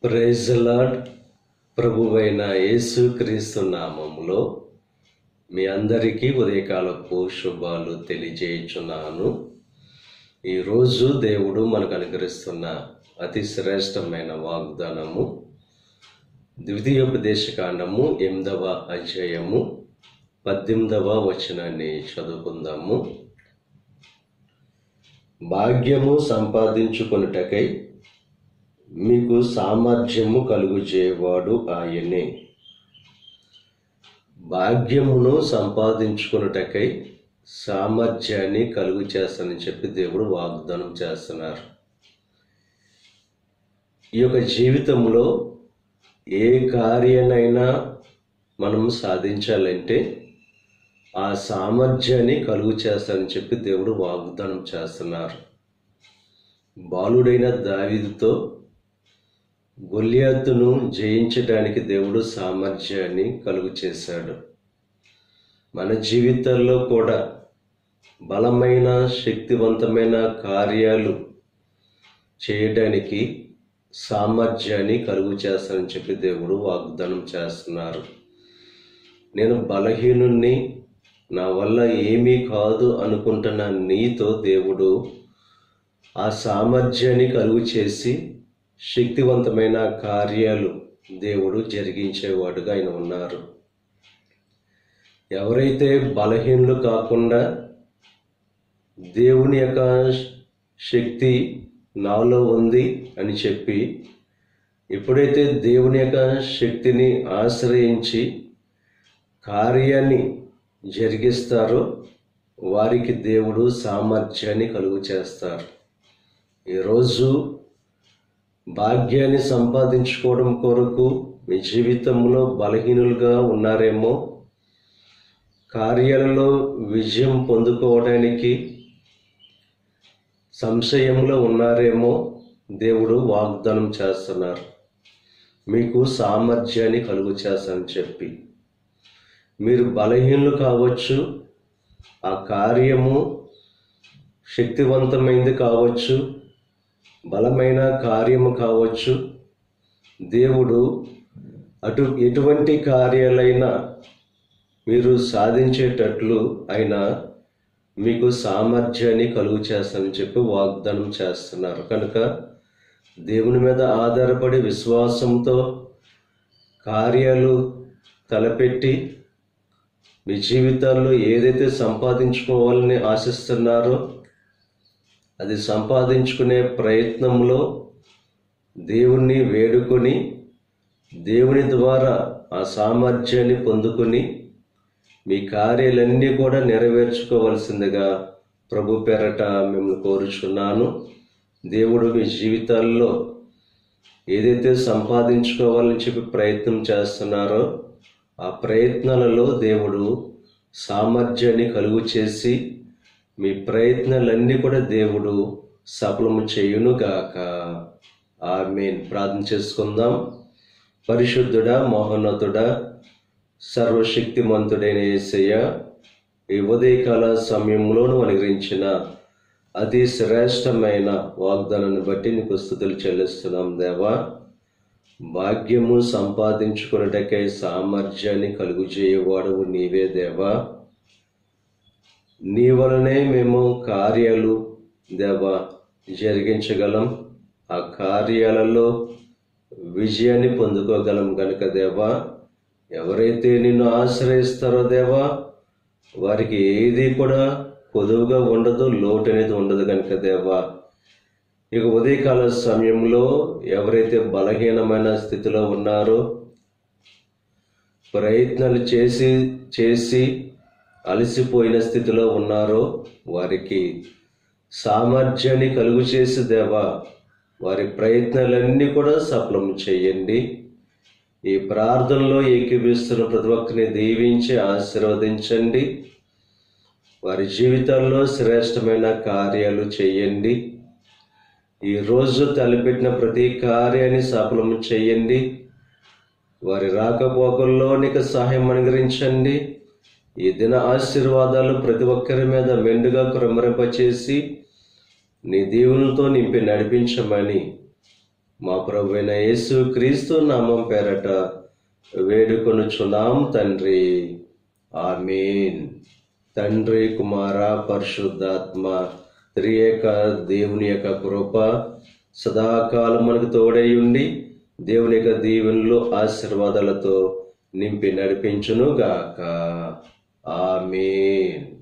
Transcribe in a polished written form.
Praise the lord. ప్రభువైన యేసుక్రీస్తు నామములో మీ అందరికీ ఉదయకాలపు శుభాలు తెలియజేయుచున్నాను. ఈరోజు దేవుడు మనకు అనుగ్రహిస్తున్న అతి శ్రేష్టమైన వాగ్దానము ద్వితీయోపదేశకాండము 8వ అధ్యాయము 18వ వచనాన్ని చదువుకుందాము. భాగ్యము సంపాదించుకొనుటకై మీకు సామర్థ్యము కలుగుజేవాడు ఆయనే. భాగ్యమును సంపాదించుకొనుటకై సామర్థ్యాన్ని కలుగు చేస్తానని చెప్పి దేవుడు వాగ్దానం చేస్తున్నారు. ఈ యొక్క జీవితంలో ఏ కార్యాన్నైనా మనం సాధించాలంటే ఆ సామర్థ్యాన్ని కలుగు చేస్తానని చెప్పి దేవుడు వాగ్దానం చేస్తున్నారు. బాలుడైన దావీదుతో గొల్యాతును జయించడానికి దేవుడు సామర్థ్యాన్ని కలుగు చేశాడు. మన జీవితాల్లో కూడా బలమైన శక్తివంతమైన కార్యాలు చేయడానికి సామర్థ్యాన్ని కలుగు చేస్తానని చెప్పి దేవుడు వాగ్దానం చేస్తున్నారు. నేను బలహీనుణ్ణి, నా వల్ల ఏమీ కాదు అనుకుంటున్న నీతో దేవుడు ఆ సామర్థ్యాన్ని కలుగు చేసి శక్తివంతమైన కార్యాలు దేవుడు జరిగించేవాడుగా ఆయన ఉన్నారు. ఎవరైతే బలహీనులు కాకుండా దేవుని యొక్క శక్తి నాలో ఉంది అని చెప్పి ఎప్పుడైతే దేవుని యొక్క శక్తిని ఆశ్రయించి కార్యాన్ని జరిగిస్తారో వారికి దేవుడు సామర్థ్యాన్ని కలుగు చేస్తారు. ఈరోజు భాగ్యాన్ని సంపాదించుకోవడం కొరకు మీ జీవితంలో బలహీనులుగా ఉన్నారేమో, కార్యాలలో విజయం పొందుకోవడానికి సంశయంలో ఉన్నారేమో, దేవుడు వాగ్దానం చేస్తున్నారు మీకు సామర్థ్యాన్ని కలుగు చేస్తానని చెప్పి. మీరు బలహీనులు కావచ్చు, ఆ కార్యము శక్తివంతమైనది కావచ్చు, బలమైన కార్యము కావచ్చు, దేవుడు ఎటువంటి కార్యాలైనా మీరు సాధించేటట్లు ఆయన మీకు సామర్థ్యాన్ని కలుగు చేస్తానని చెప్పి వాగ్దానం చేస్తున్నారు. కనుక దేవుని మీద ఆధారపడి విశ్వాసంతో కార్యాలు తలపెట్టి మీ జీవితాల్లో ఏదైతే సంపాదించుకోవాలని ఆశిస్తున్నారో అది సంపాదించుకునే ప్రయత్నంలో దేవుణ్ణి వేడుకొని దేవుని ద్వారా ఆ సామర్థ్యాన్ని పొందుకొని మీ కార్యాలన్నీ కూడా నెరవేర్చుకోవాల్సిందిగా ప్రభు పేరట మిమ్మల్ని కోరుచున్నాను. దేవుడు మీ జీవితాల్లో ఏదైతే సంపాదించుకోవాలని చెప్పి ప్రయత్నం చేస్తున్నారో ఆ ప్రయత్నాలలో దేవుడు సామర్థ్యాన్ని కలుగు చేసి మీ ప్రయత్నాలన్నీ కూడా దేవుడు సఫలము చేయునుగాక. ఆమేన్. ప్రార్థన చేసుకుందాం. పరిశుద్ధుడా, మహోన్నతుడా, సర్వశక్తిమంతుడైన యేసయ్య, ఈ ఉదయకాల సమయంలోనూ అనుగ్రహించిన అతి శ్రేష్టమైన వాగ్దానాన్ని బట్టి నీకు స్తుతులు చెల్లిస్తున్నాం దేవా. భాగ్యము సంపాదించుకున్నటకై సామర్థ్యాన్ని కలుగు చేయవాడవు నీవే దేవా. నీ వలనే మేము కార్యాలు దేవా జరిగించగలం, ఆ కార్యాలలో విజయాన్ని పొందుకోగలం గనుక దేవా, ఎవరైతే నిన్ను ఆశ్రయిస్తారో దేవా వారికి ఏది కూడా కొదువుగా ఉండదు, లోటు అనేది ఉండదు కనుక దేవా, ఇక ఉదయకాల సమయంలో ఎవరైతే బలహీనమైన స్థితిలో ఉన్నారో, ప్రయత్నాలు చేసి అలసిపోయిన స్థితిలో ఉన్నారో వారికి సామర్థ్యాన్ని కలుగు చేసి దేవా వారి ప్రయత్నాలన్నీ కూడా సఫలం చేయండి. ఈ ప్రార్థనలో ఏకీభవిస్తున్న ప్రతి ఒక్కరిని దీవించి ఆశీర్వదించండి. వారి జీవితాల్లో శ్రేష్టమైన కార్యాలు చేయండి. ఈరోజు తలపెట్టిన ప్రతి కార్యాన్ని సఫలం చేయండి. వారి రాకపోకల్లో నీకు సహాయం అనుగ్రహించండి. ఈ దిన ఆశీర్వాదాలు ప్రతి ఒక్కరి మీద మెండుగా కుమ్మరింపచేసి నీ దీవులతో నింపి నడిపించమని మా ప్రభువైన యేసు క్రీస్తు నామం పేరట వేడుకొనుచున్నాం తండ్రి. ఆమేన్. తండ్రి, కుమార, పరిశుద్ధాత్మ త్రియేక దేవుని యొక్క కృప సదాకాలం మనకు తోడై ఉండి దేవుని యొక్క దీవెనలు ఆశీర్వాదాలతో నింపి నడిపించును గాక. ఆమేన్.